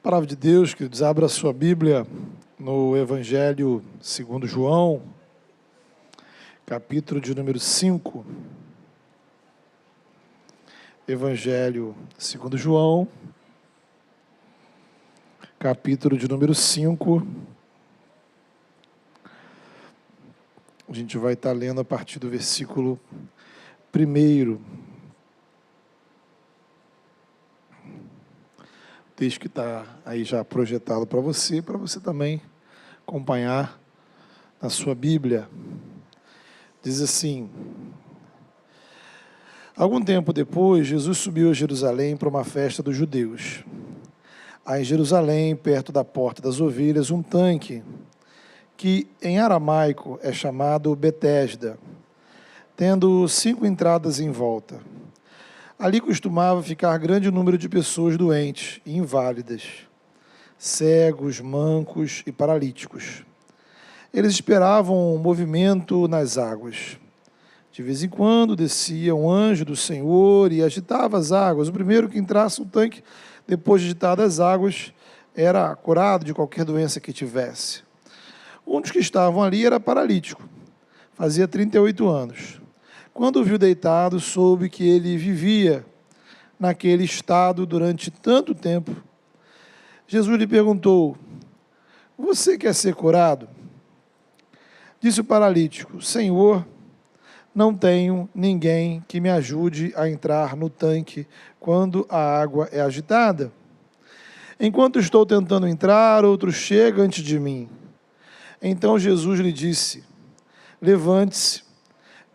Palavra de Deus, queridos, abra a sua Bíblia no Evangelho segundo João, capítulo de número 5. Evangelho segundo João, capítulo de número 5. A gente vai estar lendo a partir do versículo 1. Texto que está aí já projetado para você também acompanhar na sua Bíblia. Diz assim: algum tempo depois, Jesus subiu a Jerusalém para uma festa dos judeus. Há em Jerusalém, perto da Porta das Ovelhas, um tanque, que em aramaico é chamado Betesda, tendo 5 entradas em volta. Ali costumava ficar grande número de pessoas doentes e inválidas, cegos, mancos e paralíticos. Eles esperavam um movimento nas águas. De vez em quando descia um anjo do Senhor e agitava as águas. O primeiro que entrasse no tanque, depois de agitadas as águas, era curado de qualquer doença que tivesse. Um dos que estavam ali era paralítico, fazia 38 anos. Quando o viu deitado, soube que ele vivia naquele estado durante tanto tempo. Jesus lhe perguntou: você quer ser curado? Disse o paralítico: Senhor, não tenho ninguém que me ajude a entrar no tanque quando a água é agitada. Enquanto estou tentando entrar, outro chega antes de mim. Então Jesus lhe disse: levante-se,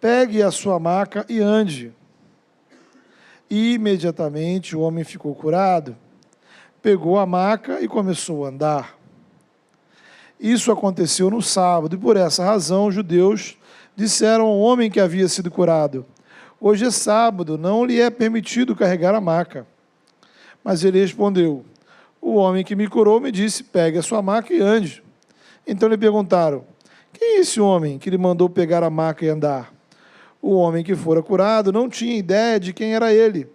pegue a sua maca e ande. E imediatamente o homem ficou curado, pegou a maca e começou a andar. Isso aconteceu no sábado, e por essa razão os judeus disseram ao homem que havia sido curado: hoje é sábado, não lhe é permitido carregar a maca. Mas ele respondeu: o homem que me curou me disse, pegue a sua maca e ande. Então lhe perguntaram: quem é esse homem que lhe mandou pegar a maca e andar? O homem que fora curado não tinha ideia de quem era ele,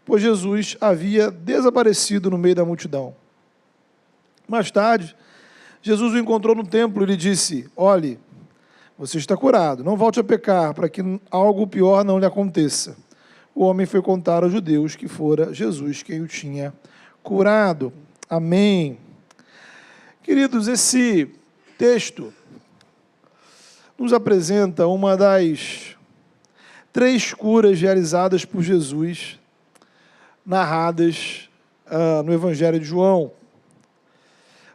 pois Jesus havia desaparecido no meio da multidão. Mais tarde, Jesus o encontrou no templo e lhe disse: olhe, você está curado, não volte a pecar, para que algo pior não lhe aconteça. O homem foi contar aos judeus que fora Jesus quem o tinha curado. Amém. Queridos, esse texto nos apresenta uma das 3 curas realizadas por Jesus, narradas no Evangelho de João.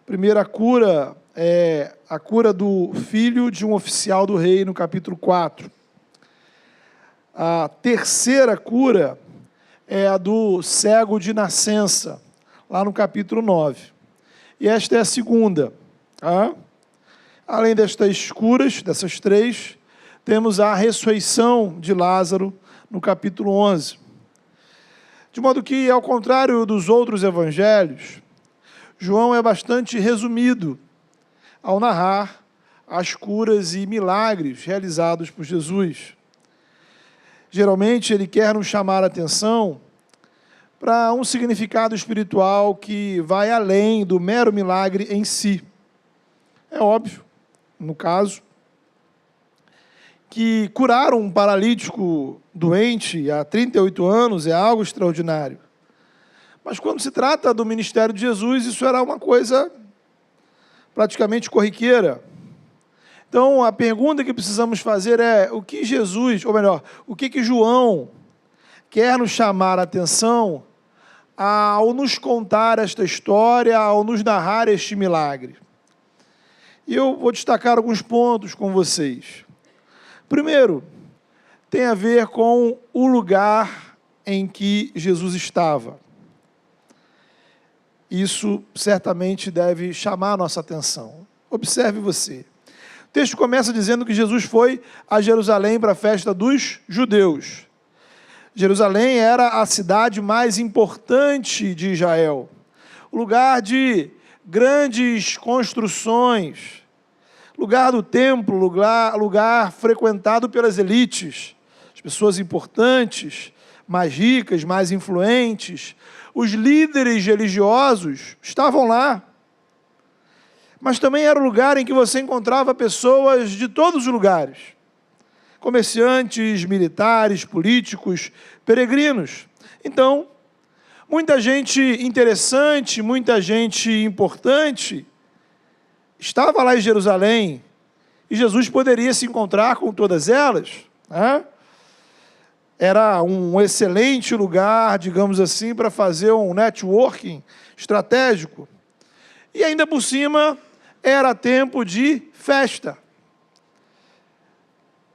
A primeira cura é a cura do filho de um oficial do rei, no capítulo 4. A terceira cura é a do cego de nascença, lá no capítulo 9. E esta é a segunda. Tá? Além destas curas, dessas 3, temos a ressurreição de Lázaro, no capítulo 11. De modo que, ao contrário dos outros evangelhos, João é bastante resumido ao narrar as curas e milagres realizados por Jesus. Geralmente, ele quer nos chamar a atenção para um significado espiritual que vai além do mero milagre em si. É óbvio, no caso, que curar um paralítico doente há 38 anos é algo extraordinário. Mas quando se trata do ministério de Jesus, isso era uma coisa praticamente corriqueira. Então, a pergunta que precisamos fazer é: o que Jesus, ou melhor, o que João quer nos chamar a atenção ao nos contar esta história, ao nos narrar este milagre? E eu vou destacar alguns pontos com vocês. Primeiro, tem a ver com o lugar em que Jesus estava. Isso certamente deve chamar a nossa atenção. Observe você. O texto começa dizendo que Jesus foi a Jerusalém para a festa dos judeus. Jerusalém era a cidade mais importante de Israel. O lugar de grandes construções, lugar do templo, lugar frequentado pelas elites, as pessoas importantes, mais ricas, mais influentes, os líderes religiosos estavam lá. Mas também era o lugar em que você encontrava pessoas de todos os lugares. Comerciantes, militares, políticos, peregrinos. Então, muita gente interessante, muita gente importante estava lá em Jerusalém e Jesus poderia se encontrar com todas elas, né? Era um excelente lugar, digamos assim, para fazer um networking estratégico. E ainda por cima, era tempo de festa.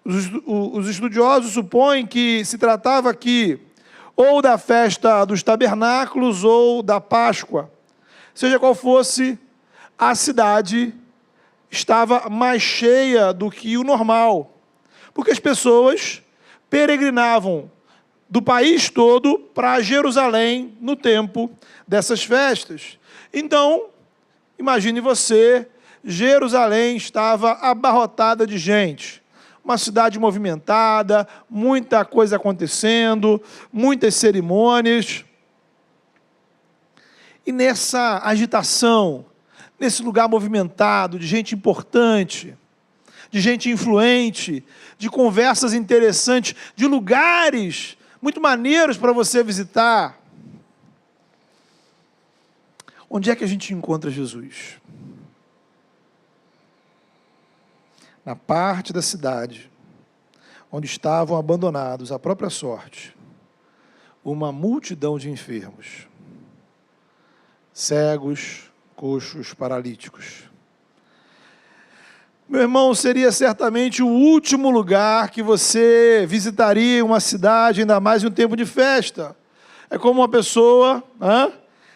Os estudiosos supõem que se tratava aqui ou da festa dos tabernáculos ou da Páscoa. Seja qual fosse, a cidade estava mais cheia do que o normal, porque as pessoas peregrinavam do país todo para Jerusalém no tempo dessas festas. Então, imagine você, Jerusalém estava abarrotada de gente. Uma cidade movimentada, muita coisa acontecendo, muitas cerimônias. E nessa agitação, nesse lugar movimentado, de gente importante, de gente influente, de conversas interessantes, de lugares muito maneiros para você visitar. Onde é que a gente encontra Jesus? Na parte da cidade onde estavam abandonados à própria sorte uma multidão de enfermos, cegos, coxos, paralíticos. Meu irmão, seria certamente o último lugar que você visitaria em uma cidade, ainda mais em um tempo de festa. É como uma pessoa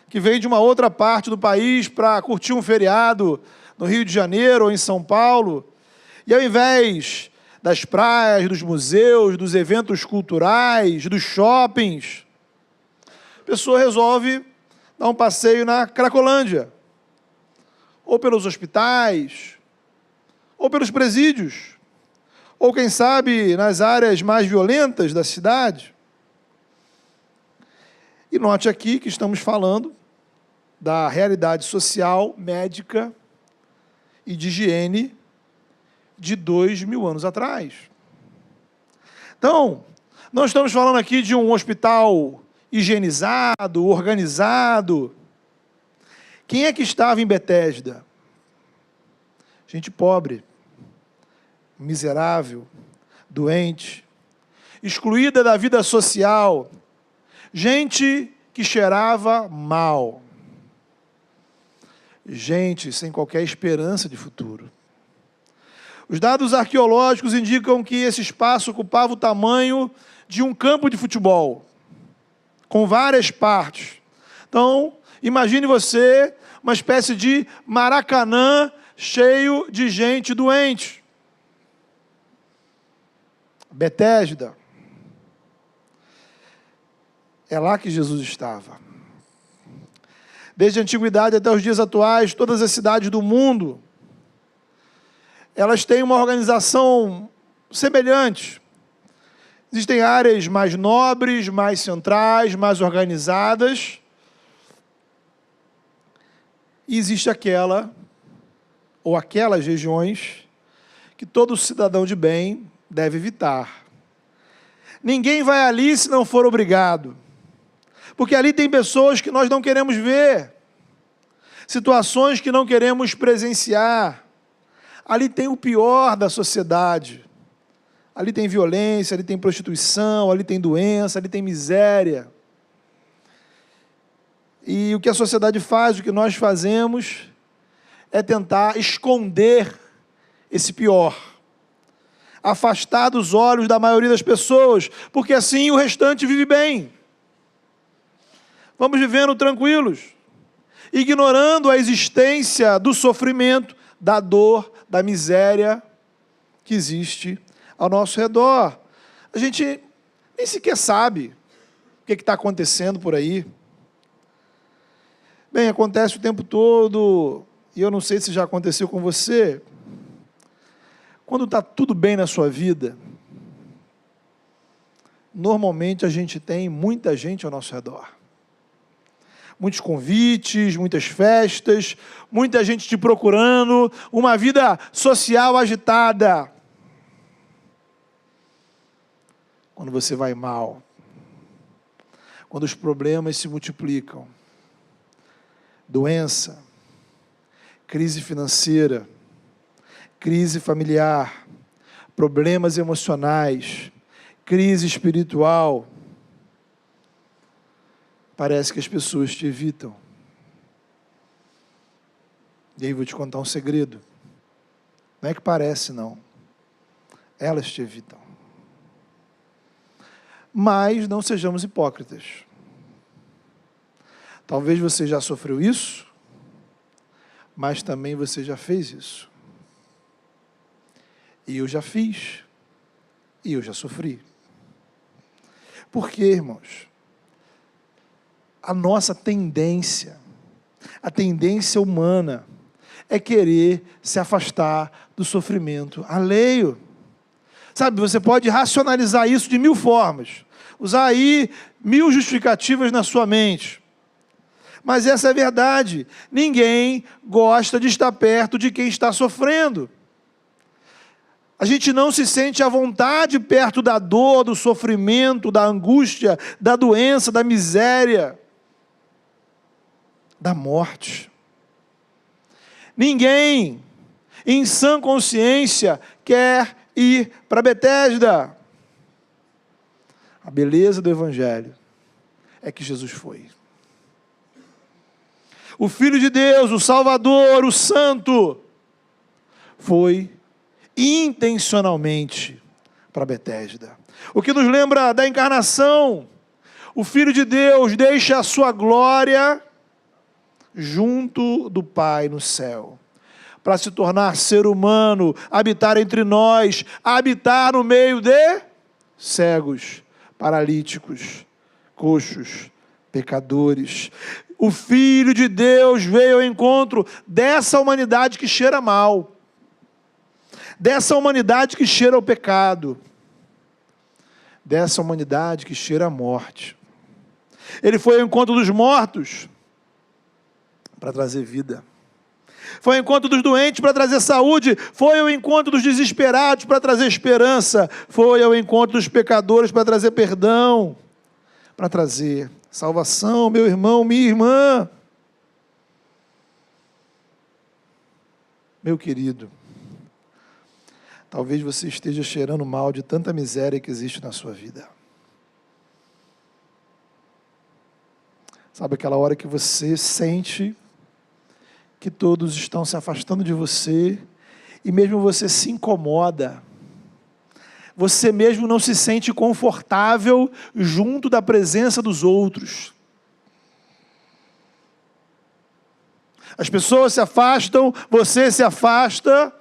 que vem de uma outra parte do país para curtir um feriado no Rio de Janeiro ou em São Paulo, e ao invés das praias, dos museus, dos eventos culturais, dos shoppings, a pessoa resolve dar um passeio na Cracolândia, ou pelos hospitais, ou pelos presídios, ou quem sabe nas áreas mais violentas da cidade. E note aqui que estamos falando da realidade social, médica e de higiene de 2000 anos atrás. Então, não estamos falando aqui de um hospital higienizado, organizado. Quem é que estava em Betesda? Gente pobre, miserável, doente, excluída da vida social, gente que cheirava mal, gente sem qualquer esperança de futuro. Os dados arqueológicos indicam que esse espaço ocupava o tamanho de um campo de futebol, com várias partes. Então, imagine você uma espécie de Maracanã cheio de gente doente. Betesda. É lá que Jesus estava. Desde a antiguidade até os dias atuais, todas as cidades do mundo, elas têm uma organização semelhante. Existem áreas mais nobres, mais centrais, mais organizadas. E existe aquela, ou aquelas regiões, que todo cidadão de bem deve evitar. Ninguém vai ali se não for obrigado. Porque ali tem pessoas que nós não queremos ver. Situações que não queremos presenciar. Ali tem o pior da sociedade. Ali tem violência, ali tem prostituição, ali tem doença, ali tem miséria. E o que a sociedade faz, o que nós fazemos, é tentar esconder esse pior. Afastar dos olhos da maioria das pessoas, porque assim o restante vive bem. Vamos vivendo tranquilos, ignorando a existência do sofrimento, da dor, da miséria que existe ao nosso redor. A gente nem sequer sabe o que está acontecendo por aí. Bem, acontece o tempo todo, e eu não sei se já aconteceu com você. Quando está tudo bem na sua vida, normalmente a gente tem muita gente ao nosso redor. muitos convites, muitas festas, muita gente te procurando, uma vida social agitada. Quando você vai mal, quando os problemas se multiplicam, doença, crise financeira, crise familiar, problemas emocionais, crise espiritual, parece que as pessoas te evitam. E aí vou te contar um segredo. Não é que parece, não. Elas te evitam. Mas não sejamos hipócritas. Talvez você já sofreu isso, mas também você já fez isso. E eu já fiz. E eu já sofri. Por quê, irmãos? A nossa tendência, a tendência humana, é querer se afastar do sofrimento alheio. Sabe, você pode racionalizar isso de 1000 formas, usar aí 1000 justificativas na sua mente. Mas essa é a verdade. Ninguém gosta de estar perto de quem está sofrendo. A gente não se sente à vontade perto da dor, do sofrimento, da angústia, da doença, da miséria, da morte. Ninguém, em sã consciência, quer ir para Betesda. A beleza do Evangelho é que Jesus foi. O Filho de Deus, o Salvador, o Santo, foi intencionalmente para Betesda. O que nos lembra da encarnação. O Filho de Deus deixa a sua glória junto do Pai no céu, para se tornar ser humano, habitar entre nós, habitar no meio de cegos, paralíticos, coxos, pecadores. O Filho de Deus veio ao encontro dessa humanidade que cheira mal, dessa humanidade que cheira ao pecado, dessa humanidade que cheira à morte. Ele foi ao encontro dos mortos para trazer vida. Foi ao encontro dos doentes para trazer saúde. Foi ao encontro dos desesperados para trazer esperança. Foi ao encontro dos pecadores para trazer perdão, para trazer salvação, meu irmão, minha irmã. Meu querido, talvez você esteja cheirando mal de tanta miséria que existe na sua vida. Sabe aquela hora que você sente que todos estão se afastando de você, e mesmo você se incomoda, você mesmo não se sente confortável junto da presença dos outros. As pessoas se afastam, você se afasta,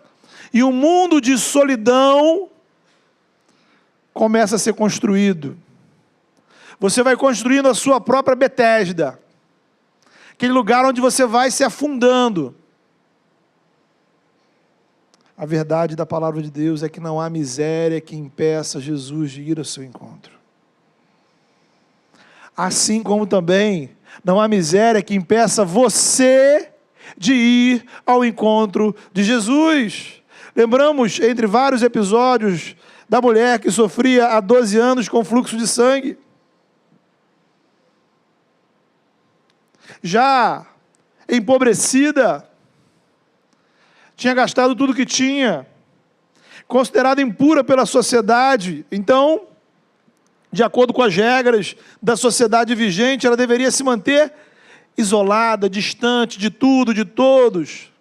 e um mundo de solidão começa a ser construído. Você vai construindo a sua própria Betesda, aquele lugar onde você vai se afundando. A verdade da palavra de Deus é que não há miséria que impeça Jesus de ir ao seu encontro. Assim como também não há miséria que impeça você de ir ao encontro de Jesus. Lembramos, entre vários episódios, da mulher que sofria há 12 anos com fluxo de sangue. Já empobrecida, tinha gastado tudo que tinha, considerada impura pela sociedade. Então, de acordo com as regras da sociedade vigente, ela deveria se manter isolada, distante de tudo, de todos.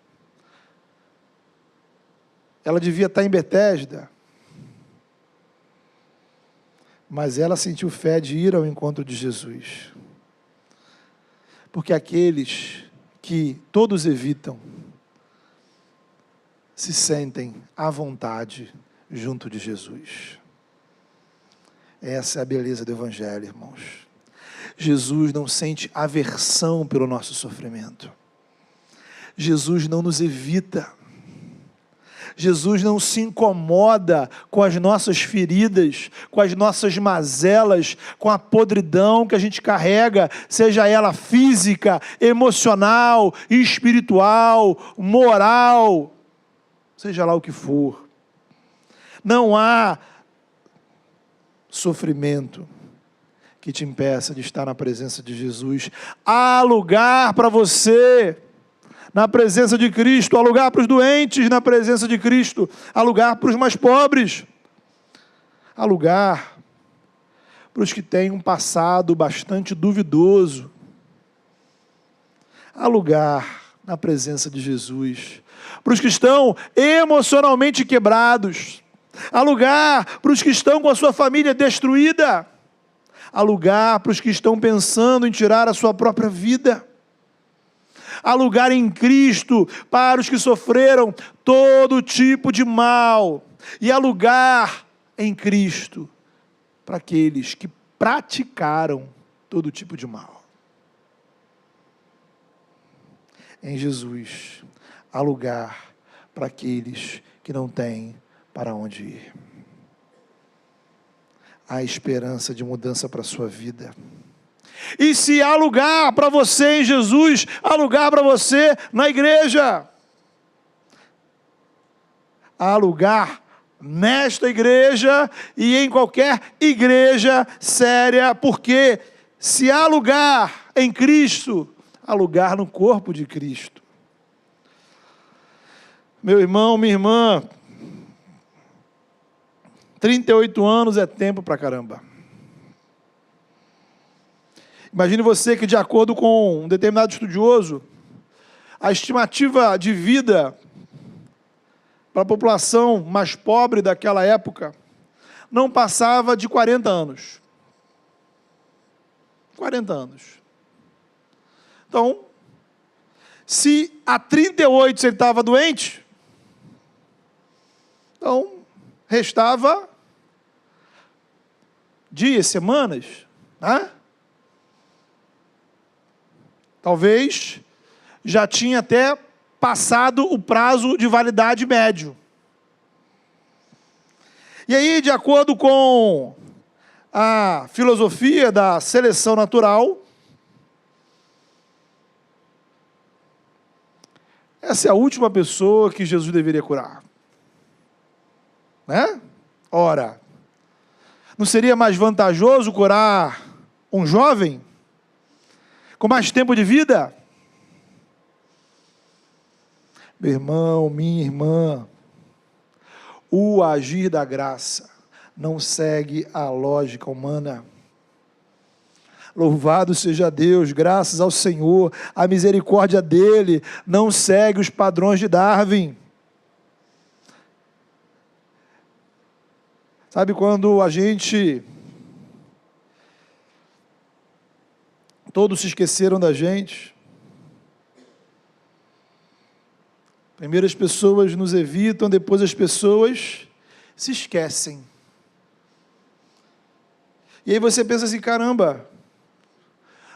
Ela devia estar em Betesda, mas ela sentiu fé de ir ao encontro de Jesus. Porque aqueles que todos evitam se sentem à vontade junto de Jesus. Essa é a beleza do Evangelho, irmãos. Jesus não sente aversão pelo nosso sofrimento. Jesus não nos evita. Jesus não se incomoda com as nossas feridas, com as nossas mazelas, com a podridão que a gente carrega, seja ela física, emocional, espiritual, moral, seja lá o que for. Não há sofrimento que te impeça de estar na presença de Jesus. Há lugar para você na presença de Cristo, há lugar para os doentes na presença de Cristo, há lugar para os mais pobres, há lugar para os que têm um passado bastante duvidoso, há lugar na presença de Jesus para os que estão emocionalmente quebrados, há lugar para os que estão com a sua família destruída, há lugar para os que estão pensando em tirar a sua própria vida. Há lugar em Cristo para os que sofreram todo tipo de mal. E há lugar em Cristo para aqueles que praticaram todo tipo de mal. Em Jesus há lugar para aqueles que não têm para onde ir. Há esperança de mudança para a sua vida. E se há lugar para você em Jesus, há lugar para você na igreja. Há lugar nesta igreja e em qualquer igreja séria, porque se há lugar em Cristo, há lugar no corpo de Cristo. Meu irmão, minha irmã, 38 anos é tempo pra caramba. Imagine você que, de acordo com um determinado estudioso, a estimativa de vida para a população mais pobre daquela época não passava de 40 anos. 40 anos. Então, se há 38 ele estava doente, então restava dias, semanas, né? Talvez já tinha até passado o prazo de validade médio. E aí, de acordo com a filosofia da seleção natural, essa é a última pessoa que Jesus deveria curar. Né? Ora, não seria mais vantajoso curar um jovem com mais tempo de vida? Meu irmão, minha irmã, o agir da graça não segue a lógica humana. Louvado seja Deus, graças ao Senhor, a misericórdia dele não segue os padrões de Darwin. Sabe quando a gente... Todos se esqueceram da gente. Primeiro as pessoas nos evitam, depois as pessoas se esquecem. E aí você pensa assim, caramba,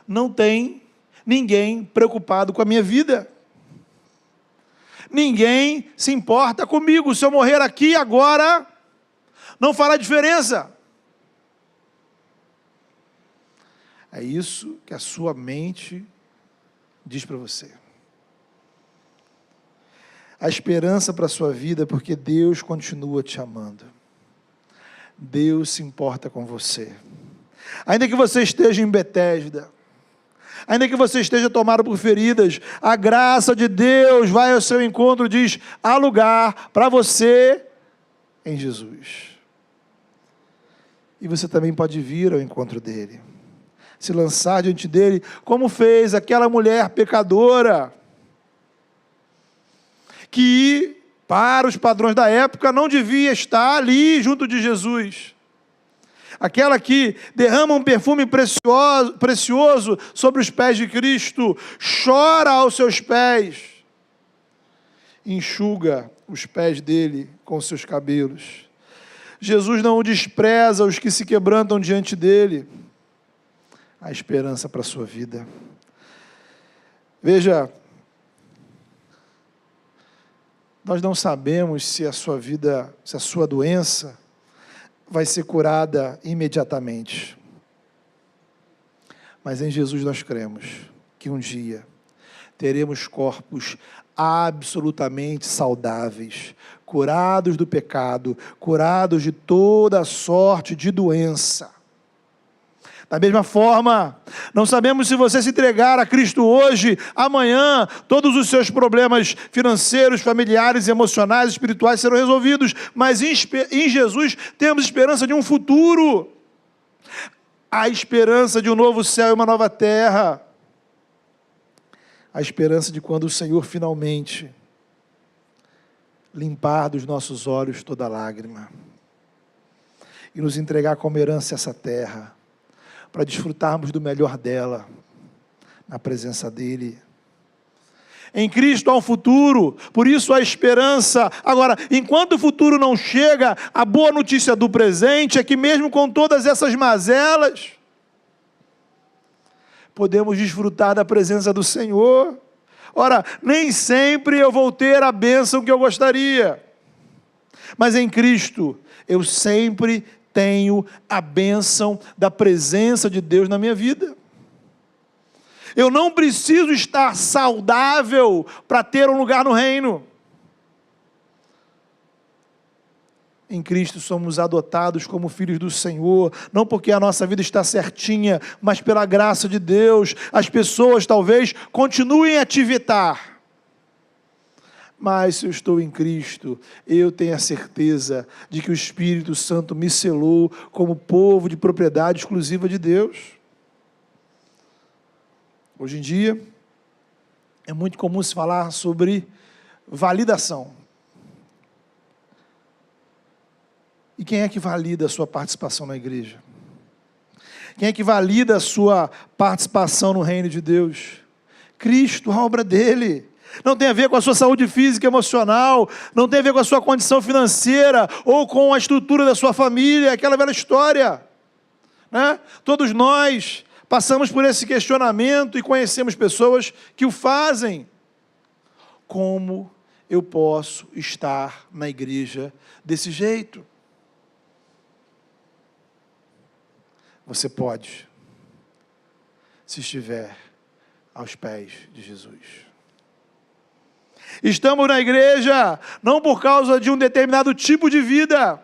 não tem ninguém preocupado com a minha vida. Ninguém se importa comigo. Se eu morrer aqui agora, não fará diferença. É isso que a sua mente diz para você. A esperança para a sua vida é porque Deus continua te amando. Deus se importa com você. Ainda que você esteja em Betesda, ainda que você esteja tomado por feridas, a graça de Deus vai ao seu encontro e diz, há lugar para você em Jesus. E você também pode vir ao encontro dele. Se lançar diante dele, como fez aquela mulher pecadora, que, para os padrões da época, não devia estar ali junto de Jesus. Aquela que derrama um perfume precioso sobre os pés de Cristo, chora aos seus pés, enxuga os pés dele com seus cabelos. Jesus não despreza os que se quebrantam diante dele. A esperança para a sua vida. Nós não sabemos se a sua vida, se a sua doença vai ser curada imediatamente. Mas em Jesus nós cremos que um dia teremos corpos absolutamente saudáveis, curados do pecado, curados de toda sorte de doença. Da mesma forma, não sabemos se você se entregar a Cristo hoje, amanhã, todos os seus problemas financeiros, familiares, emocionais, espirituais serão resolvidos, mas em Jesus temos esperança de um futuro, a esperança de um novo céu e uma nova terra, a esperança de quando o Senhor finalmente limpar dos nossos olhos toda lágrima e nos entregar como herança essa terra, para desfrutarmos do melhor dela, na presença dEle. Em Cristo há um futuro, por isso há esperança. Agora, enquanto o futuro não chega, a boa notícia do presente é que mesmo com todas essas mazelas, podemos desfrutar da presença do Senhor. Ora, nem sempre eu vou ter a bênção que eu gostaria, mas em Cristo eu sempre tenho a bênção da presença de Deus na minha vida. Eu não preciso estar saudável para ter um lugar no reino. Em Cristo somos adotados como filhos do Senhor, não porque a nossa vida está certinha, mas pela graça de Deus. As pessoas talvez continuem a te evitar, mas se eu estou em Cristo, eu tenho a certeza de que o Espírito Santo me selou como povo de propriedade exclusiva de Deus. Hoje em dia, é muito comum se falar sobre validação. E quem é que valida a sua participação na igreja? Quem é que valida a sua participação no reino de Deus? Cristo, a obra dele. Não tem a ver com a sua saúde física e emocional, não tem a ver com a sua condição financeira, ou com a estrutura da sua família, aquela velha história, né? Todos nós passamos por esse questionamento e conhecemos pessoas que o fazem. Como eu posso estar na igreja desse jeito? Você pode, se estiver aos pés de Jesus. Estamos na igreja não por causa de um determinado tipo de vida,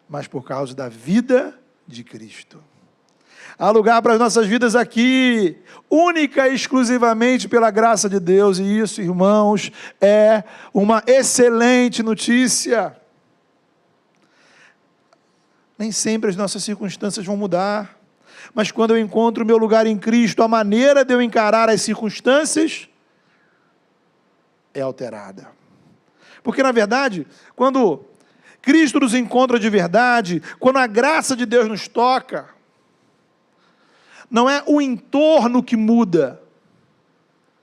mas por causa da vida de Cristo. Há lugar para as nossas vidas aqui, única e exclusivamente pela graça de Deus, e isso, irmãos, é uma excelente notícia. Nem sempre as nossas circunstâncias vão mudar, mas quando eu encontro o meu lugar em Cristo, a maneira de eu encarar as circunstâncias é alterada. Porque, na verdade, quando Cristo nos encontra de verdade, quando a graça de Deus nos toca, não é o entorno que muda,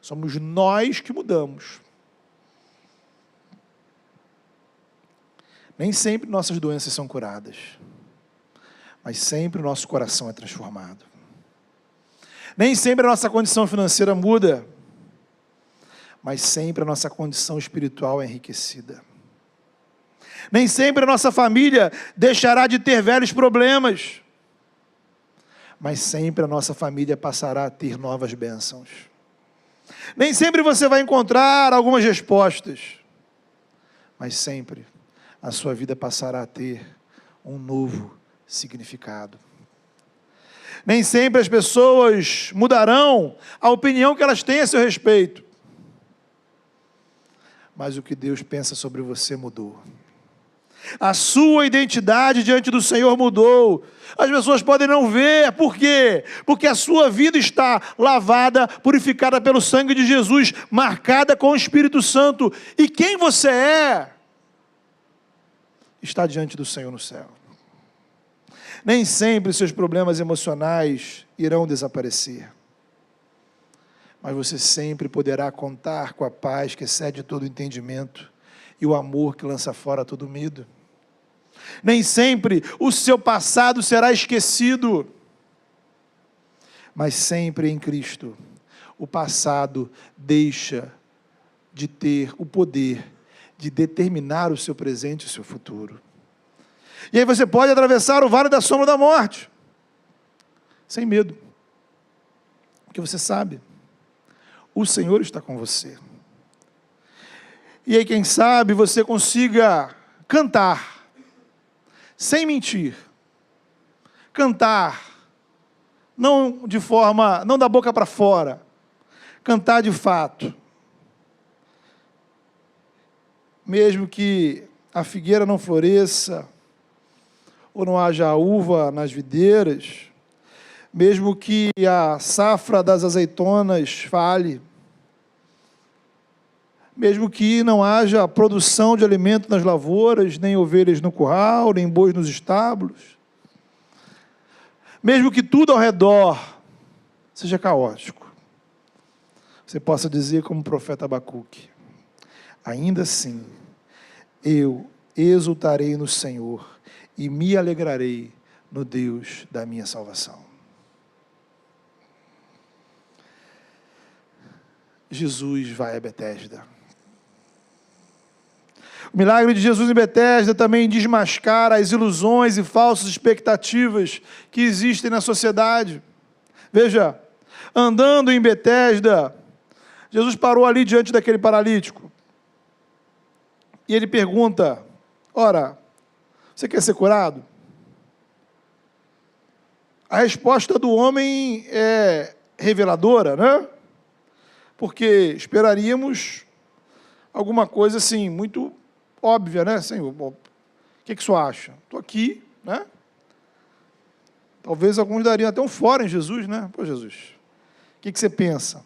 somos nós que mudamos. Nem sempre nossas doenças são curadas, mas sempre o nosso coração é transformado. Nem sempre a nossa condição financeira muda, mas sempre a nossa condição espiritual é enriquecida. Nem sempre a nossa família deixará de ter velhos problemas, mas sempre a nossa família passará a ter novas bênçãos. Nem sempre você vai encontrar algumas respostas, mas sempre a sua vida passará a ter um novo significado. Nem sempre as pessoas mudarão a opinião que elas têm a seu respeito, mas o que Deus pensa sobre você mudou. A sua identidade diante do Senhor mudou. As pessoas podem não ver, por quê? Porque a sua vida está lavada, purificada pelo sangue de Jesus, marcada com o Espírito Santo. E quem você é, está diante do Senhor no céu. Nem sempre seus problemas emocionais irão desaparecer, mas você sempre poderá contar com a paz que excede todo entendimento e o amor que lança fora todo medo. Nem sempre o seu passado será esquecido, mas sempre em Cristo o passado deixa de ter o poder de determinar o seu presente e o seu futuro. E aí você pode atravessar o vale da sombra da morte, sem medo, porque você sabe, o Senhor está com você. E aí, quem sabe, você consiga cantar, sem mentir, cantar, não de forma, não da boca para fora, cantar de fato. Mesmo que a figueira não floresça, ou não haja uva nas videiras, mesmo que a safra das azeitonas falhe, mesmo que não haja produção de alimento nas lavouras, nem ovelhas no curral, nem bois nos estábulos, mesmo que tudo ao redor seja caótico, você possa dizer como o profeta Abacuque: ainda assim, eu exultarei no Senhor e me alegrarei no Deus da minha salvação. Jesus vai a Betesda. O milagre de Jesus em Betesda também desmascara as ilusões e falsas expectativas que existem na sociedade. Veja, andando em Betesda, Jesus parou ali diante daquele paralítico. E ele pergunta: ora, você quer ser curado? A resposta do homem é reveladora, né? Porque esperaríamos alguma coisa assim, muito óbvia, né, Senhor? O que o senhor acha? Estou aqui, né? Talvez alguns dariam até um fora em Jesus, né? Pô, Jesus, o que você pensa?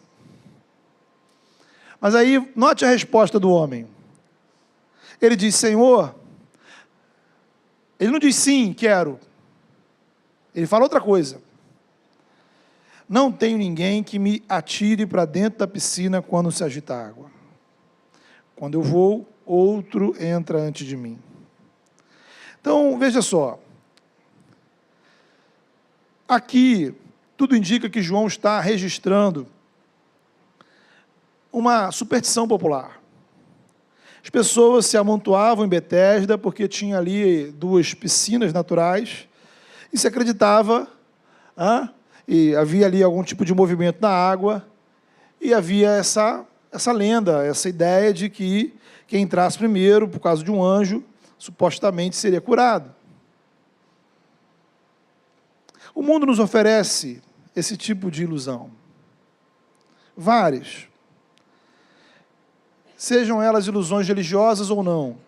Mas aí, note a resposta do homem. Ele diz: Senhor, ele não diz sim, quero. Ele fala outra coisa. Não tenho ninguém que me atire para dentro da piscina quando se agita a água. Quando eu vou, outro entra antes de mim. Então, veja só. Aqui, tudo indica que João está registrando uma superstição popular. As pessoas se amontoavam em Betesda porque tinha ali 2 piscinas naturais e se acreditava, e havia ali algum tipo de movimento na água, e havia essa lenda, essa ideia de que quem entrasse primeiro, por causa de um anjo, supostamente seria curado. O mundo nos oferece esse tipo de ilusão. Várias. Sejam elas ilusões religiosas ou não.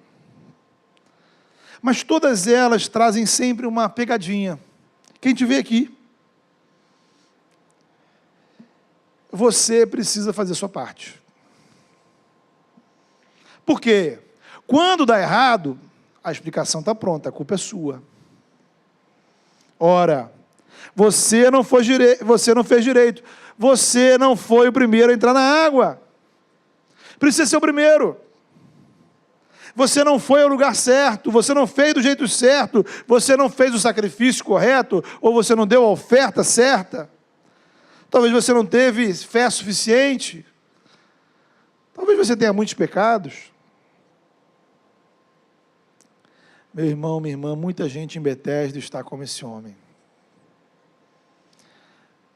Mas todas elas trazem sempre uma pegadinha. Quem te vê aqui, você precisa fazer a sua parte. Por quê? Quando dá errado, a explicação está pronta, a culpa é sua. Ora, você não fez direito, você não foi o primeiro a entrar na água. Precisa ser o primeiro. Você não foi ao lugar certo, você não fez do jeito certo, você não fez o sacrifício correto, ou você não deu a oferta certa. Talvez você não teve fé suficiente. Talvez você tenha muitos pecados. Meu irmão, minha irmã, muita gente em Betesda está como esse homem.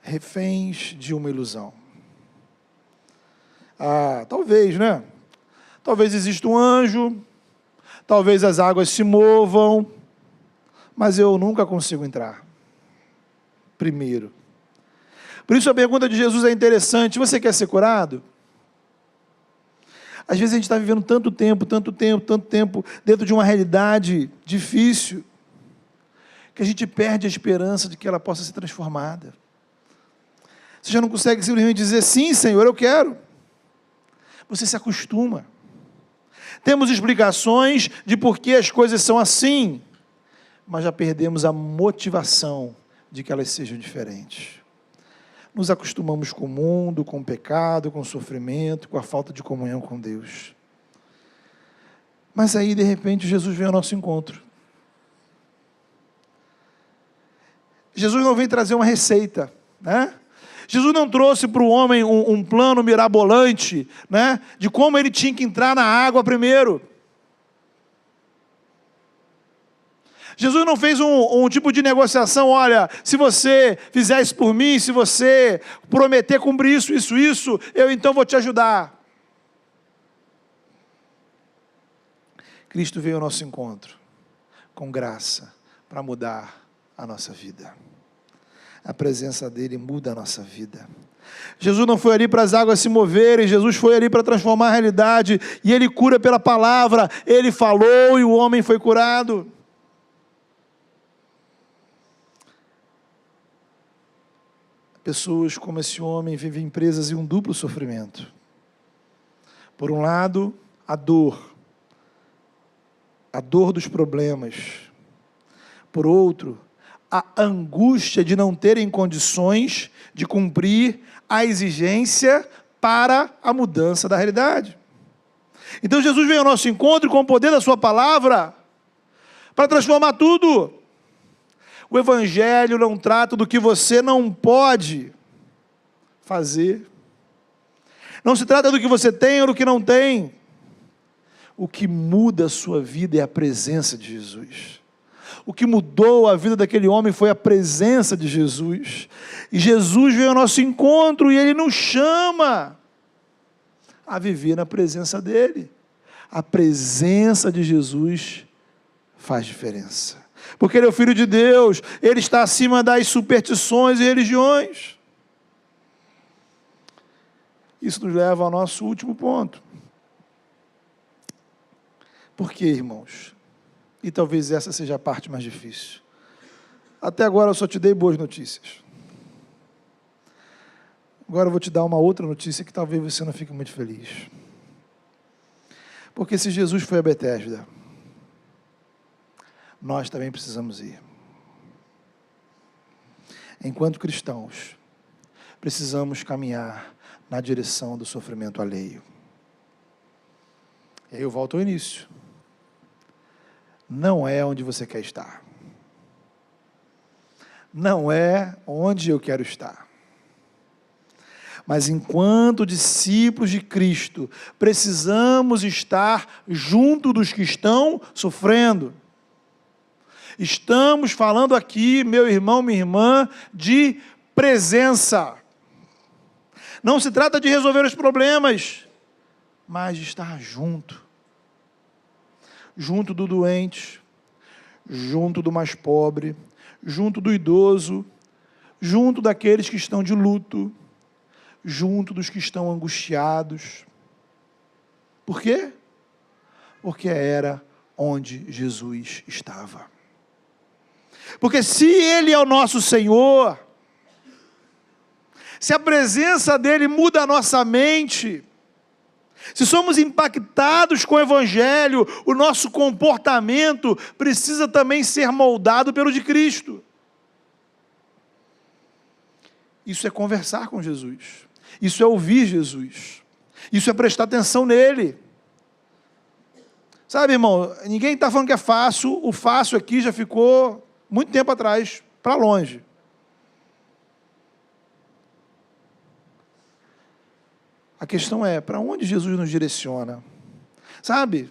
Reféns de uma ilusão. Talvez, né? Talvez exista um anjo, talvez as águas se movam, mas eu nunca consigo entrar. Primeiro. Por isso a pergunta de Jesus é interessante: você quer ser curado? Às vezes a gente está vivendo tanto tempo dentro de uma realidade difícil, que a gente perde a esperança de que ela possa ser transformada. Você já não consegue simplesmente dizer: sim, Senhor, eu quero. Você se acostuma. Temos explicações de por que as coisas são assim, mas já perdemos a motivação de que elas sejam diferentes. Nos acostumamos com o mundo, com o pecado, com o sofrimento, com a falta de comunhão com Deus. Mas aí, de repente, Jesus vem ao nosso encontro. Jesus não vem trazer uma receita, né? Jesus não trouxe para o homem um plano mirabolante, né, de como ele tinha que entrar na água primeiro. Jesus não fez um tipo de negociação, olha, se você fizer isso por mim, se você prometer cumprir isso, eu então vou te ajudar. Cristo veio ao nosso encontro, com graça, para mudar a nossa vida. A presença dele muda a nossa vida. Jesus não foi ali para as águas se moverem, Jesus foi ali para transformar a realidade, e ele cura pela palavra, ele falou e o homem foi curado. Pessoas como esse homem vivem presas em um duplo sofrimento. Por um lado, a dor dos problemas. Por outro, a angústia de não terem condições de cumprir a exigência para a mudança da realidade. Então Jesus veio ao nosso encontro com o poder da sua palavra para transformar tudo. O Evangelho não trata do que você não pode fazer. Não se trata do que você tem ou do que não tem. O que muda a sua vida é a presença de Jesus. O que mudou a vida daquele homem foi a presença de Jesus. E Jesus veio ao nosso encontro e ele nos chama a viver na presença dele. A presença de Jesus faz diferença. Porque ele é o Filho de Deus, ele está acima das superstições e religiões. Isso nos leva ao nosso último ponto. Por quê, irmãos? E talvez essa seja a parte mais difícil. Até agora eu só te dei boas notícias. Agora eu vou te dar uma outra notícia que talvez você não fique muito feliz. Porque se Jesus foi a Betesda, nós também precisamos ir. Enquanto cristãos, precisamos caminhar na direção do sofrimento alheio. E aí eu volto ao início. Não é onde você quer estar. Não é onde eu quero estar. Mas enquanto discípulos de Cristo, precisamos estar junto dos que estão sofrendo. Estamos falando aqui, meu irmão, minha irmã, de presença. Não se trata de resolver os problemas, mas de estar junto. Junto do doente, junto do mais pobre, junto do idoso, junto daqueles que estão de luto, junto dos que estão angustiados. Por quê? Porque era onde Jesus estava. Porque se Ele é o nosso Senhor, se a presença dEle muda a nossa mente, se somos impactados com o Evangelho, o nosso comportamento precisa também ser moldado pelo de Cristo. Isso é conversar com Jesus, isso é ouvir Jesus, isso é prestar atenção nele. Sabe, irmão, ninguém está falando que é fácil, o fácil aqui já ficou muito tempo atrás, para longe. A questão é, para onde Jesus nos direciona? Sabe?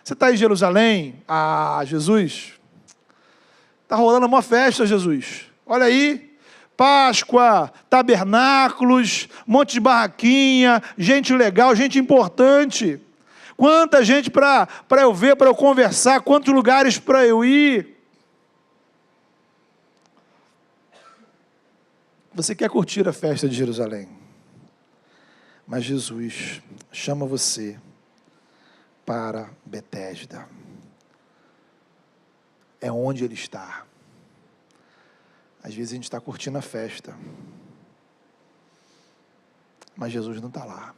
Você está em Jerusalém? Ah, Jesus, está rolando uma festa, Jesus. Olha aí, Páscoa, tabernáculos, monte de barraquinha, gente legal, gente importante. Quanta gente para eu ver, para eu conversar, quantos lugares para eu ir. Você quer curtir a festa de Jerusalém, mas Jesus chama você para Betesda. É onde Ele está. Às vezes a gente está curtindo a festa, mas Jesus não está lá.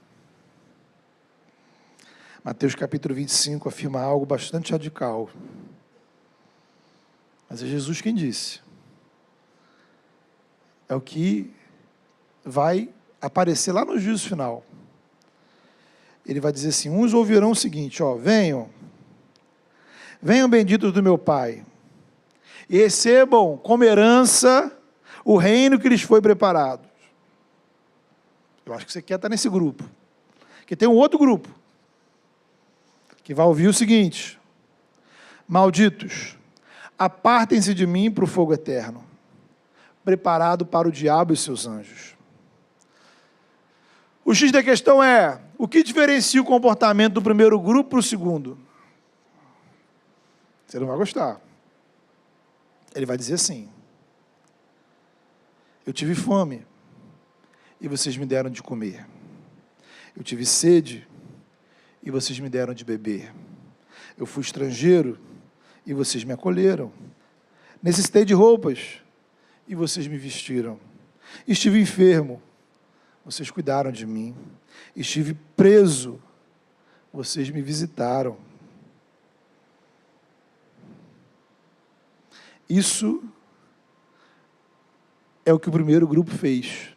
Mateus capítulo 25 afirma algo bastante radical. Mas é Jesus quem disse. É o que vai aparecer lá no juízo final. Ele vai dizer assim, uns ouvirão o seguinte, venham benditos do meu Pai, e recebam como herança o reino que lhes foi preparado. Eu acho que você quer estar nesse grupo. Porque tem um outro grupo que vai ouvir o seguinte: malditos, apartem-se de mim para o fogo eterno, preparado para o diabo e seus anjos. O X da questão é: o que diferencia o comportamento do primeiro grupo para o segundo? Você não vai gostar. Ele vai dizer assim: eu tive fome e vocês me deram de comer. Eu tive sede e vocês me deram de beber. Eu fui estrangeiro e vocês me acolheram. Necessitei de roupas e vocês me vestiram. Estive enfermo, vocês cuidaram de mim. Estive preso, vocês me visitaram. Isso é o que o primeiro grupo fez.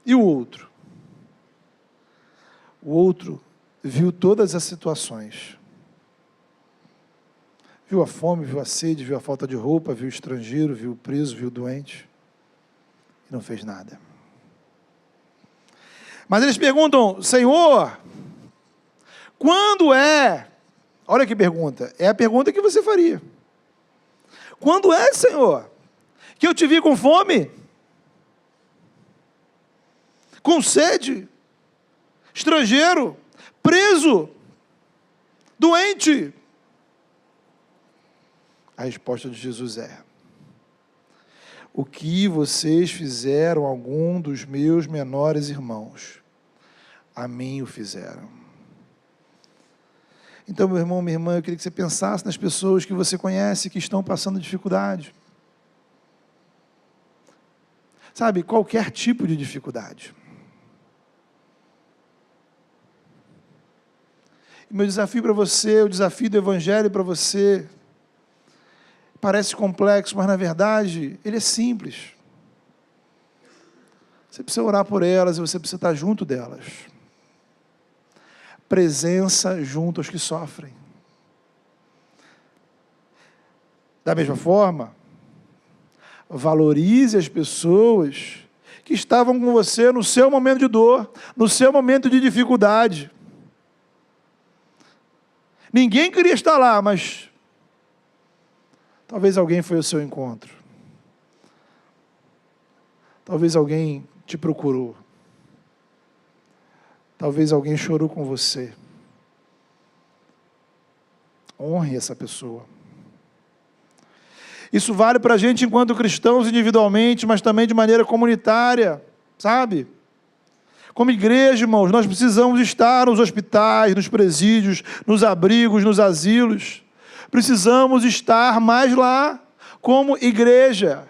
E o outro? O outro viu todas as situações. Viu a fome, viu a sede, viu a falta de roupa, viu o estrangeiro, viu o preso, viu o doente. E não fez nada. Mas eles perguntam: Senhor, quando é? Olha que pergunta. É a pergunta que você faria. Quando é, Senhor, que eu te vi com fome? Com sede? Estrangeiro? Preso? Doente? A resposta de Jesus é: o que vocês fizeram a algum dos meus menores irmãos, a mim o fizeram. Então, meu irmão, minha irmã, eu queria que você pensasse nas pessoas que você conhece que estão passando dificuldade. Sabe, qualquer tipo de dificuldade. E meu desafio para você, o desafio do Evangelho para você, parece complexo, mas na verdade, ele é simples. Você precisa orar por elas e você precisa estar junto delas. Presença junto aos que sofrem. Da mesma forma, valorize as pessoas que estavam com você no seu momento de dor, no seu momento de dificuldade. Ninguém queria estar lá, mas talvez alguém foi ao seu encontro. Talvez alguém te procurou. Talvez alguém chorou com você. Honre essa pessoa. Isso vale para a gente enquanto cristãos individualmente, mas também de maneira comunitária, sabe? Como igreja, irmãos, nós precisamos estar nos hospitais, nos presídios, nos abrigos, nos asilos. Precisamos estar mais lá, como igreja.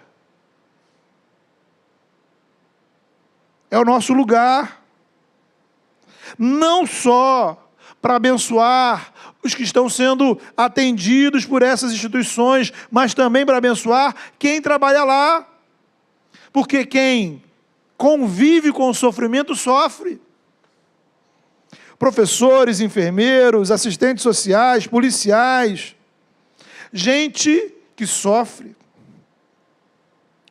É o nosso lugar. Não só para abençoar os que estão sendo atendidos por essas instituições, mas também para abençoar quem trabalha lá. Porque quem convive com o sofrimento sofre. Professores, enfermeiros, assistentes sociais, policiais, gente que sofre.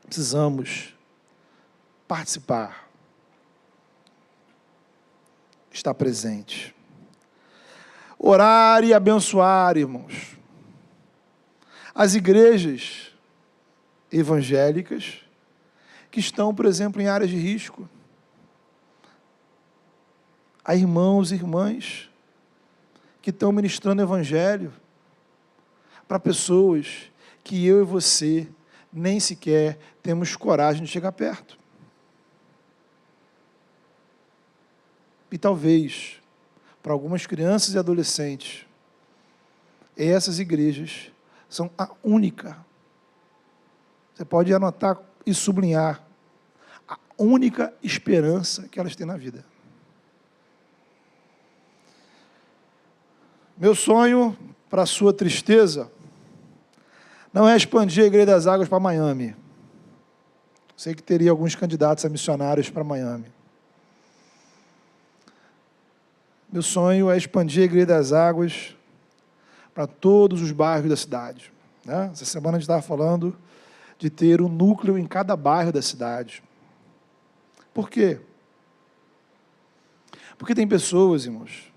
Precisamos participar. Estar presente. Orar e abençoar, irmãos. As igrejas evangélicas que estão, por exemplo, em áreas de risco. Há irmãos e irmãs que estão ministrando o evangelho para pessoas que eu e você nem sequer temos coragem de chegar perto. E talvez, para algumas crianças e adolescentes, essas igrejas são a única. Você pode anotar e sublinhar a única esperança que elas têm na vida. Meu sonho, para a sua tristeza, não é expandir a Igreja das Águas para Miami. Sei que teria alguns candidatos a missionários para Miami. Meu sonho é expandir a Igreja das Águas para todos os bairros da cidade. Essa semana a gente estava falando de ter um núcleo em cada bairro da cidade. Por quê? Porque tem pessoas, irmãos,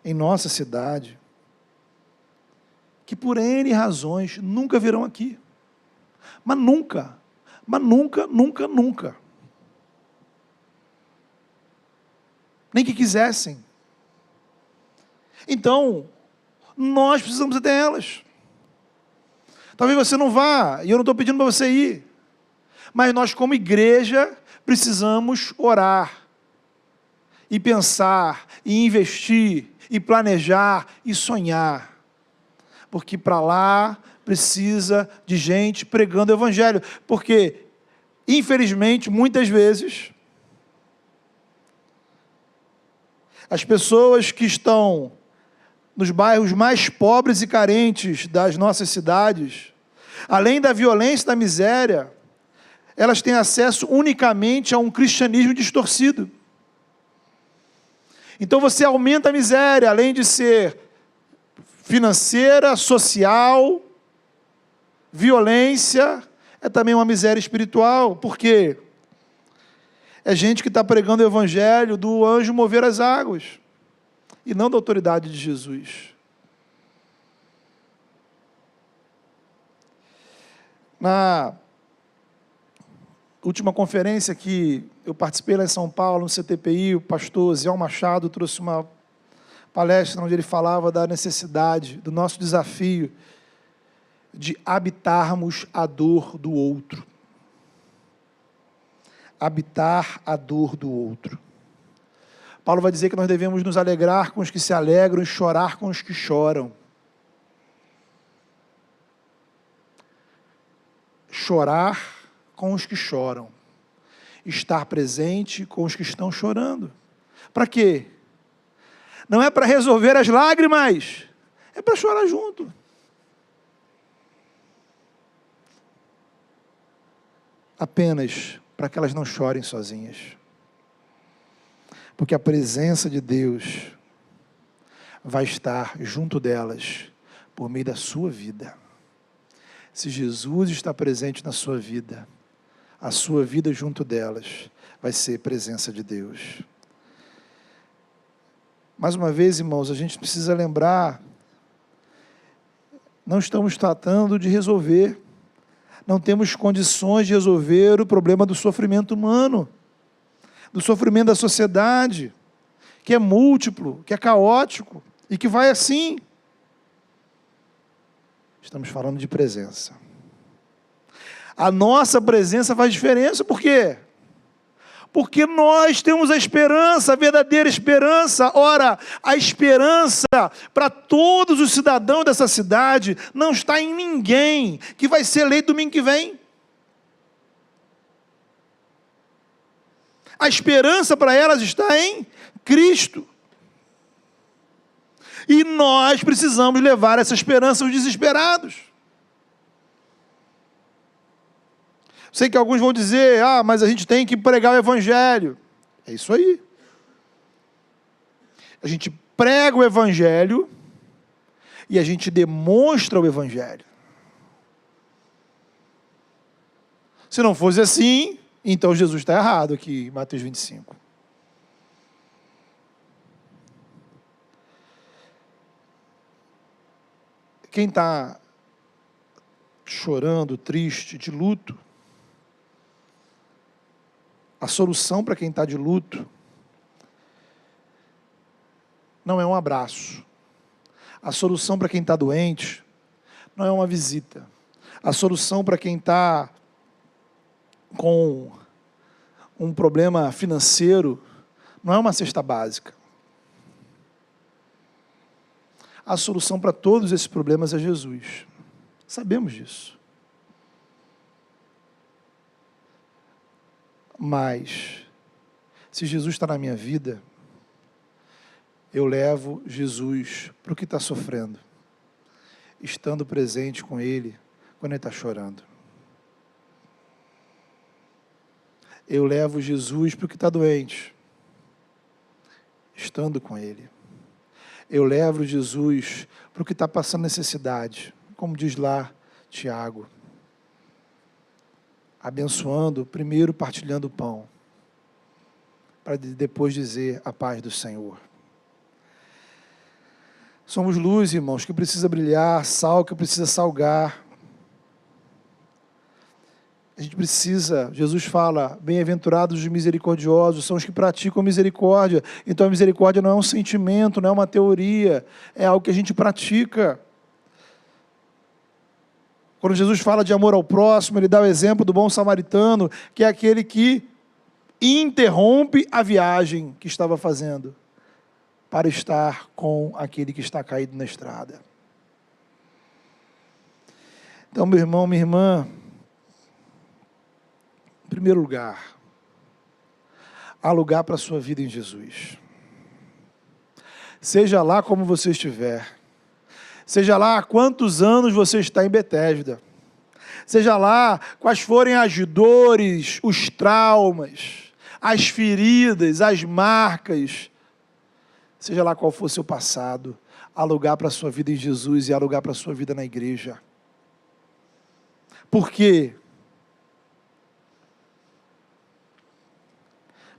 em nossa cidade, que por N razões nunca virão aqui. Mas nunca, nunca. Nem que quisessem. Então, nós precisamos até elas. Talvez você não vá, e eu não estou pedindo para você ir, mas nós como igreja precisamos orar, e pensar, e investir, e planejar, e sonhar, porque para lá precisa de gente pregando o evangelho, porque, infelizmente, muitas vezes, as pessoas que estão nos bairros mais pobres e carentes das nossas cidades, além da violência e da miséria, elas têm acesso unicamente a um cristianismo distorcido. Então você aumenta a miséria, além de ser financeira, social, violência, é também uma miséria espiritual. Por quê? É gente que está pregando o evangelho do anjo mover as águas, e não da autoridade de Jesus. Na última conferência que eu participei lá em São Paulo, no CTPI, o pastor Zé Machado trouxe uma palestra onde ele falava da necessidade, do nosso desafio de habitarmos a dor do outro. Habitar a dor do outro. Paulo vai dizer que nós devemos nos alegrar com os que se alegram e chorar com os que choram. Chorar com os que choram. Estar presente com os que estão chorando. Para quê? Não é para resolver as lágrimas, é para chorar junto. Apenas para que elas não chorem sozinhas. Porque a presença de Deus vai estar junto delas por meio da sua vida. Se Jesus está presente na sua vida, a sua vida junto delas vai ser presença de Deus. Mais uma vez, irmãos, a gente precisa lembrar, não estamos tratando de resolver, não temos condições de resolver o problema do sofrimento humano, do sofrimento da sociedade, que é múltiplo, que é caótico, e que vai assim. Estamos falando de presença. A nossa presença faz diferença, por quê? Porque nós temos a esperança, a verdadeira esperança. Ora, a esperança para todos os cidadãos dessa cidade não está em ninguém que vai ser eleito domingo que vem. A esperança para elas está em Cristo. E nós precisamos levar essa esperança aos desesperados. Sei que alguns vão dizer, mas a gente tem que pregar o evangelho. É isso aí. A gente prega o evangelho e a gente demonstra o evangelho. Se não fosse assim, então Jesus está errado aqui em Mateus 25. Quem está chorando, triste, de luto, a solução para quem está de luto não é um abraço. A solução para quem está doente não é uma visita. A solução para quem está com um problema financeiro não é uma cesta básica. A solução para todos esses problemas é Jesus. Sabemos disso. Mas, se Jesus está na minha vida, eu levo Jesus para o que está sofrendo, estando presente com Ele quando Ele está chorando. Eu levo Jesus para o que está doente, estando com Ele. Eu levo Jesus para o que está passando necessidade, como diz lá Tiago. abençoando, primeiro partilhando o pão, para depois dizer a paz do Senhor. Somos luz, irmãos, que precisa brilhar, sal que precisa salgar. A gente precisa, Jesus fala, bem-aventurados os misericordiosos, são os que praticam misericórdia. Então a misericórdia não é um sentimento, não é uma teoria, é algo que a gente pratica. Quando Jesus fala de amor ao próximo, ele dá o exemplo do bom samaritano, que é aquele que interrompe a viagem que estava fazendo para estar com aquele que está caído na estrada. Então, meu irmão, minha irmã, em primeiro lugar, há lugar para a sua vida em Jesus. Seja lá como você estiver, seja lá há quantos anos você está em Betesda, seja lá quais forem as dores, os traumas, as feridas, as marcas, seja lá qual for o seu passado, há lugar para a sua vida em Jesus e há lugar para a sua vida na igreja. Por quê?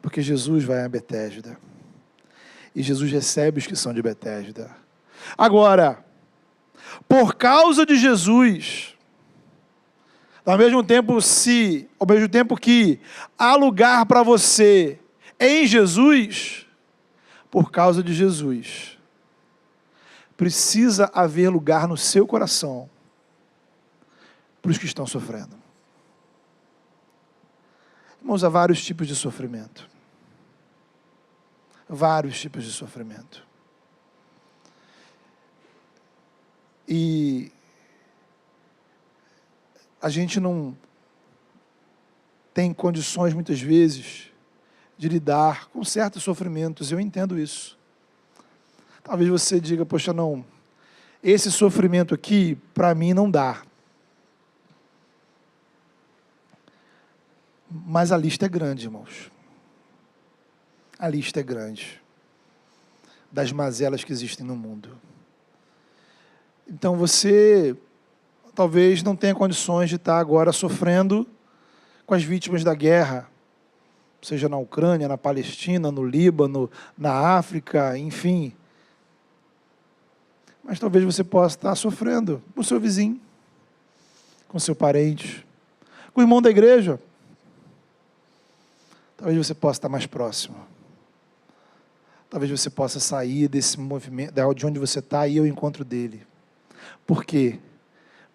Porque Jesus vai a Betesda. E Jesus recebe os que são de Betesda. Agora, por causa de Jesus, ao mesmo tempo que há lugar para você em Jesus, por causa de Jesus, precisa haver lugar no seu coração para os que estão sofrendo. Irmãos, há vários tipos de sofrimento. Vários tipos de sofrimento. E a gente não tem condições, muitas vezes, de lidar com certos sofrimentos. Eu entendo isso. Talvez você diga, poxa, não, esse sofrimento aqui, para mim, não dá. Mas a lista é grande, irmãos. A lista é grande das mazelas que existem no mundo. Então você talvez não tenha condições de estar agora sofrendo com as vítimas da guerra, seja na Ucrânia, na Palestina, no Líbano, na África, enfim. Mas talvez você possa estar sofrendo com o seu vizinho, com o seu parente, com o irmão da igreja. Talvez você possa estar mais próximo. Talvez você possa sair desse movimento, de onde você está, e ir ao encontro dele. Por quê?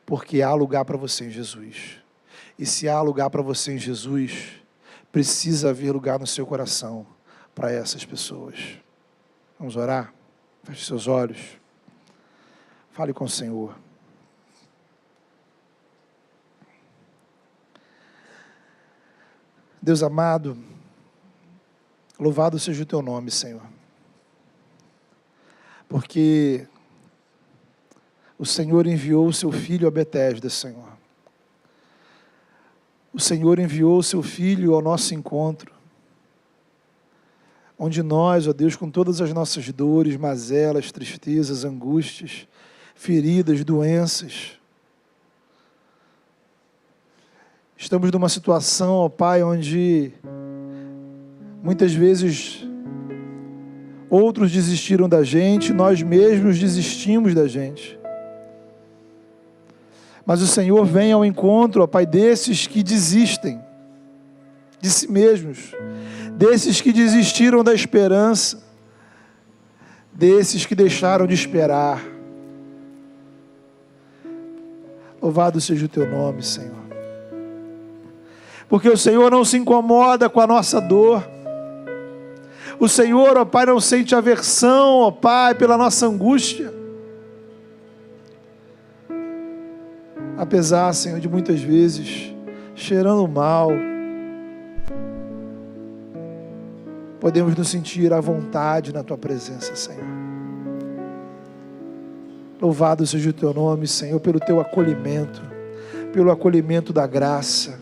Porque há lugar para você em Jesus. E se há lugar para você em Jesus, precisa haver lugar no seu coração para essas pessoas. Vamos orar? Feche seus olhos. Fale com o Senhor. Deus amado, louvado seja o teu nome, Senhor. Porque o Senhor enviou o seu Filho a Betesda, Senhor. O Senhor enviou o seu Filho ao nosso encontro, onde nós, ó Deus, com todas as nossas dores, mazelas, tristezas, angústias, feridas, doenças, estamos numa situação, ó Pai, onde muitas vezes outros desistiram da gente, nós mesmos desistimos da gente. Mas o Senhor vem ao encontro, ó Pai, desses que desistem de si mesmos, desses que desistiram da esperança, desses que deixaram de esperar. Louvado seja o teu nome, Senhor. Porque o Senhor não se incomoda com a nossa dor. O Senhor, ó Pai, não sente aversão, ó Pai, pela nossa angústia. Apesar, Senhor, de muitas vezes cheirando mal, podemos nos sentir à vontade na Tua presença, Senhor. Louvado seja o Teu nome, Senhor, pelo Teu acolhimento, pelo acolhimento da graça.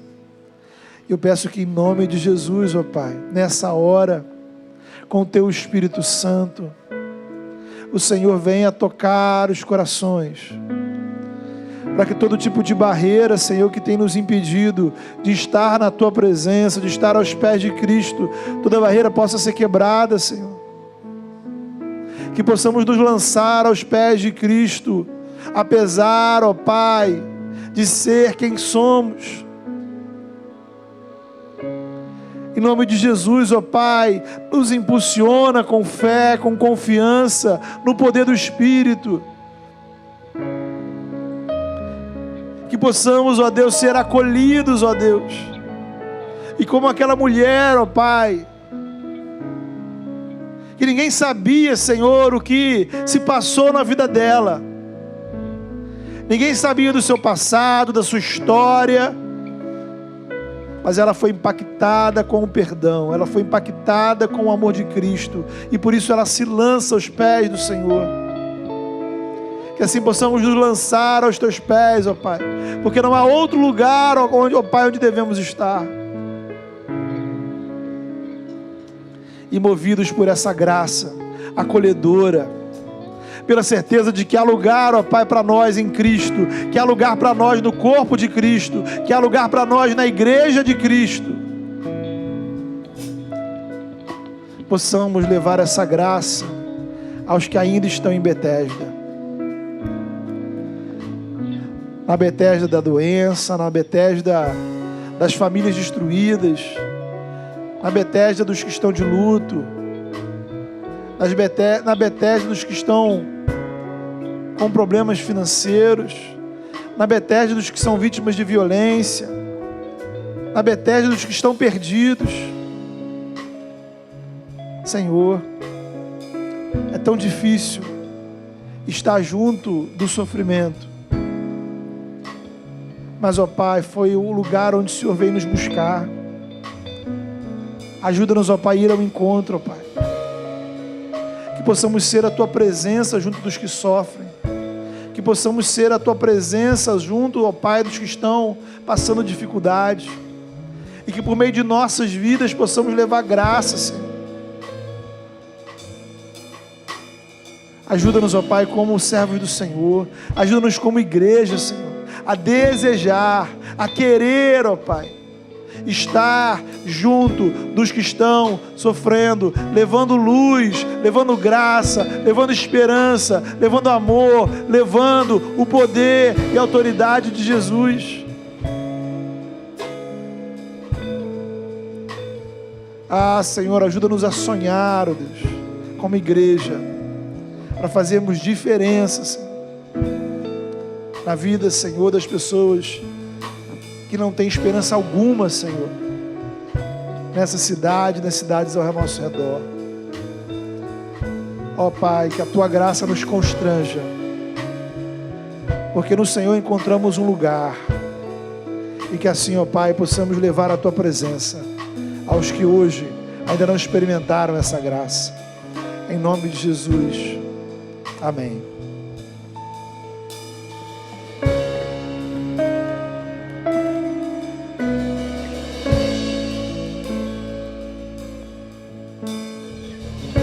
Eu peço que em nome de Jesus, ó Pai, nessa hora, com o Teu Espírito Santo, o Senhor venha tocar os corações. para que todo tipo de barreira, Senhor, que tem nos impedido de estar na Tua presença, de estar aos pés de Cristo, toda barreira possa ser quebrada, Senhor. Que possamos nos lançar aos pés de Cristo, apesar, ó Pai, de ser quem somos. Em nome de Jesus, ó Pai, nos impulsiona com fé, com confiança, no poder do Espírito. Que possamos, ó Deus, ser acolhidos, ó Deus. E como aquela mulher, ó Pai, que ninguém sabia, Senhor, o que se passou na vida dela. Ninguém sabia do seu passado, da sua história. Mas ela foi impactada com o perdão. Ela foi impactada com o amor de Cristo. E por isso ela se lança aos pés do Senhor. Que assim possamos nos lançar aos Teus pés, ó Pai. Porque não há outro lugar, ó Pai, onde devemos estar. E movidos por essa graça acolhedora, pela certeza de que há lugar, ó Pai, para nós em Cristo, que há lugar para nós no corpo de Cristo, que há lugar para nós na igreja de Cristo. Possamos levar essa graça aos que ainda estão em Betesda. Na Betesda da doença, na Betesda das famílias destruídas, na Betesda dos que estão de luto, na Betesda dos que estão com problemas financeiros, na Betesda dos que são vítimas de violência, na Betesda dos que estão perdidos. Senhor, é tão difícil estar junto do sofrimento, mas, ó Pai, foi o lugar onde o Senhor veio nos buscar. Ajuda-nos, ó Pai, a ir ao encontro, ó Pai. Que possamos ser a Tua presença junto dos que sofrem. Que possamos ser a Tua presença junto, ó Pai, dos que estão passando dificuldades. E que por meio de nossas vidas possamos levar graça, Senhor. Ajuda-nos, ó Pai, como servos do Senhor. Ajuda-nos como igreja, Senhor, a desejar, a querer, ó Pai, estar junto dos que estão sofrendo, levando luz, levando graça, levando esperança, levando amor, levando o poder e a autoridade de Jesus. Ah, Senhor, ajuda-nos a sonhar, ó Deus, como igreja, para fazermos diferença, Senhor, na vida, Senhor, das pessoas que não têm esperança alguma, Senhor, nessa cidade, nas cidades ao nosso redor. Ó Pai, que a Tua graça nos constranja, porque no Senhor encontramos um lugar, e que assim, ó Pai, possamos levar a Tua presença aos que hoje ainda não experimentaram essa graça. Em nome de Jesus. Amém.